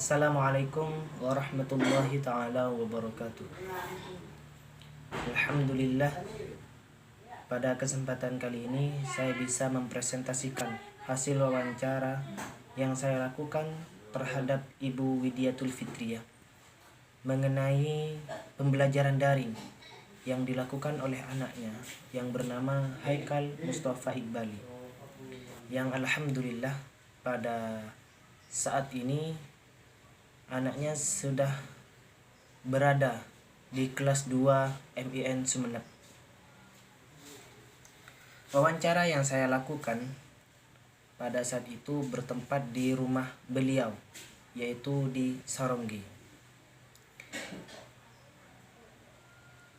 Assalamualaikum warahmatullahi ta'ala wabarakatuh. Alhamdulillah, pada kesempatan kali ini saya bisa mempresentasikan hasil wawancara yang saya lakukan terhadap Ibu Widiatul Fitriyah mengenai pembelajaran daring yang dilakukan oleh anaknya yang bernama Haikal Mustafa Iqbali, yang alhamdulillah pada saat ini anaknya sudah berada di kelas 2 MIN Sumeneb. Wawancara yang saya lakukan pada saat itu bertempat di rumah beliau, yaitu di Saronggi.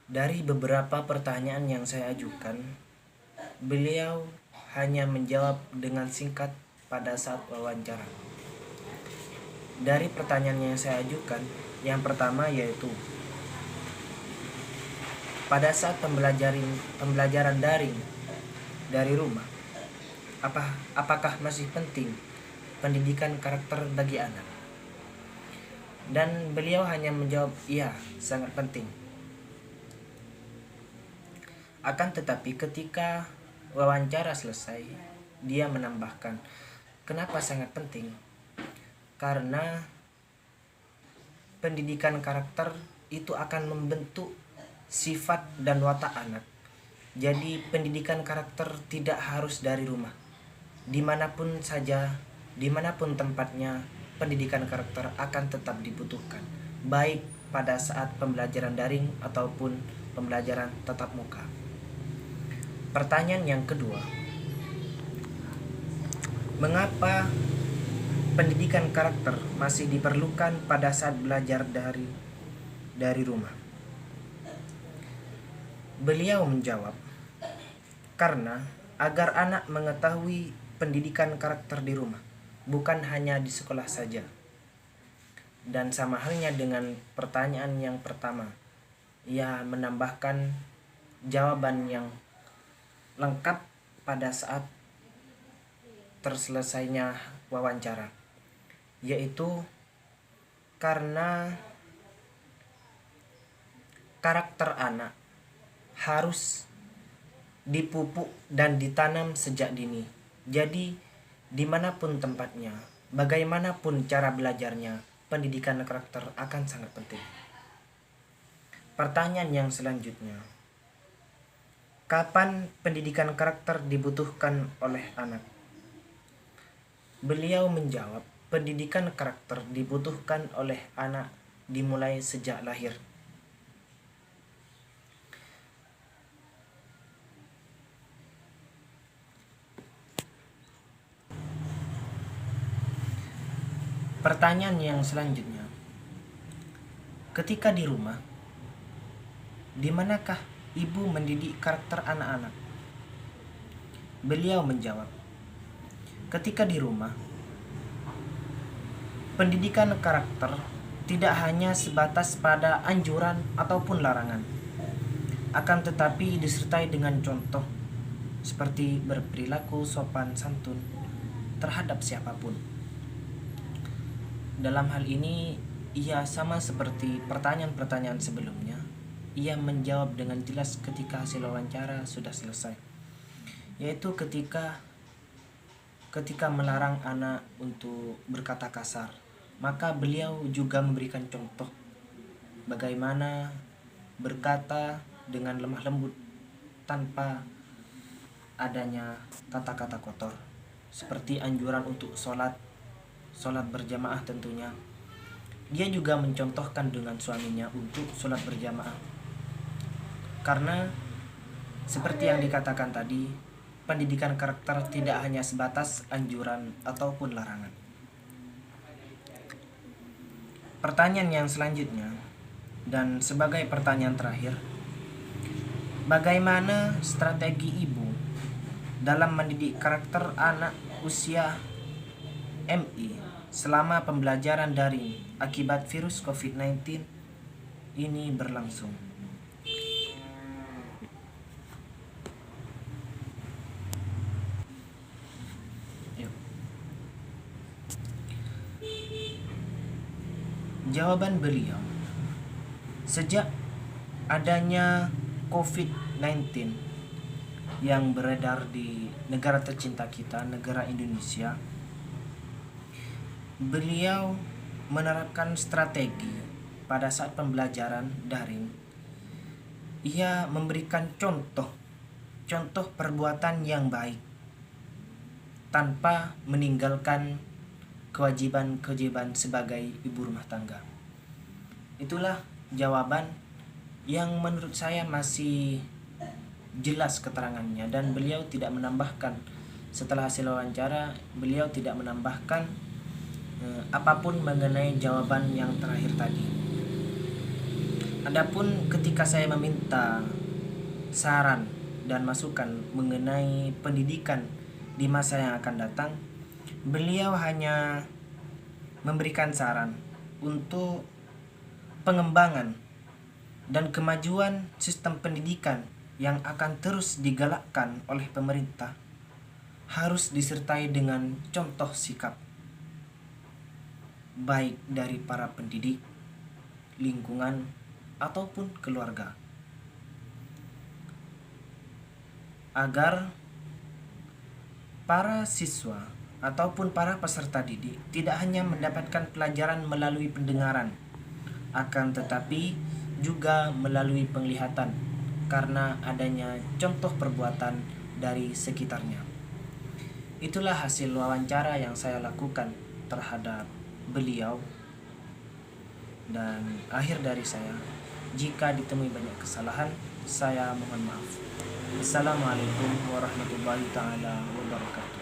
Dari beberapa pertanyaan yang saya ajukan, beliau hanya menjawab dengan singkat pada saat wawancara. Dari pertanyaan yang saya ajukan, yang pertama yaitu pada saat pembelajaran daring dari rumah, apakah masih penting pendidikan karakter bagi anak? Dan beliau hanya menjawab, iya, sangat penting. Akan tetapi ketika wawancara selesai, dia menambahkan, kenapa sangat penting? Karena pendidikan karakter itu akan membentuk sifat dan watak anak. Jadi pendidikan karakter tidak harus dari rumah. Dimanapun saja, dimanapun tempatnya, pendidikan karakter akan tetap dibutuhkan, baik pada saat pembelajaran daring ataupun pembelajaran tatap muka. Pertanyaan yang kedua, mengapa pendidikan karakter masih diperlukan pada saat belajar dari rumah? Beliau menjawab, karena agar anak mengetahui pendidikan karakter di rumah, bukan hanya di sekolah saja. Dan sama halnya dengan pertanyaan yang pertama, ia menambahkan jawaban yang lengkap pada saat terselesainya wawancara, yaitu karena karakter anak harus dipupuk dan ditanam sejak dini. Jadi dimanapun tempatnya, bagaimanapun cara belajarnya, pendidikan karakter akan sangat penting. Pertanyaan yang selanjutnya, kapan pendidikan karakter dibutuhkan oleh anak? Beliau menjawab, pendidikan karakter dibutuhkan oleh anak dimulai sejak lahir. Pertanyaan yang selanjutnya, ketika di rumah, di manakah ibu mendidik karakter anak-anak? Beliau menjawab, ketika di rumah, pendidikan karakter tidak hanya sebatas pada anjuran ataupun larangan, akan tetapi disertai dengan contoh seperti berperilaku sopan santun terhadap siapapun. Dalam hal ini, ia sama seperti pertanyaan-pertanyaan sebelumnya. Ia menjawab dengan jelas ketika hasil wawancara sudah selesai, yaitu ketika melarang anak untuk berkata kasar, maka beliau juga memberikan contoh bagaimana berkata dengan lemah lembut tanpa adanya kata-kata kotor, seperti anjuran untuk sholat berjamaah tentunya. Dia juga mencontohkan dengan suaminya untuk sholat berjamaah, karena seperti yang dikatakan tadi, pendidikan karakter tidak hanya sebatas anjuran ataupun larangan. Pertanyaan yang selanjutnya, dan sebagai pertanyaan terakhir, bagaimana strategi ibu dalam mendidik karakter anak usia MI selama pembelajaran daring akibat virus COVID-19 ini berlangsung? Jawaban beliau, sejak adanya COVID-19 yang beredar di negara tercinta kita, negara Indonesia, beliau menerapkan strategi pada saat pembelajaran daring. Ia memberikan contoh perbuatan yang baik tanpa meninggalkan kewajiban sebagai ibu rumah tangga. Itulah jawaban yang menurut saya masih jelas keterangannya, dan beliau tidak menambahkan. Setelah hasil wawancara, beliau tidak menambahkan apapun mengenai jawaban yang terakhir tadi. Adapun ketika saya meminta saran dan masukan mengenai pendidikan di masa yang akan datang, beliau hanya memberikan saran untuk pengembangan dan kemajuan sistem pendidikan yang akan terus digalakkan oleh pemerintah harus disertai dengan contoh sikap baik dari para pendidik, lingkungan, ataupun keluarga, agar para siswa ataupun para peserta didik tidak hanya mendapatkan pelajaran melalui pendengaran, akan tetapi juga melalui penglihatan karena adanya contoh perbuatan dari sekitarnya. Itulah hasil wawancara yang saya lakukan terhadap beliau, dan akhir dari saya, jika ditemui banyak kesalahan, saya mohon maaf. Assalamualaikum warahmatullahi taala wabarakatuh.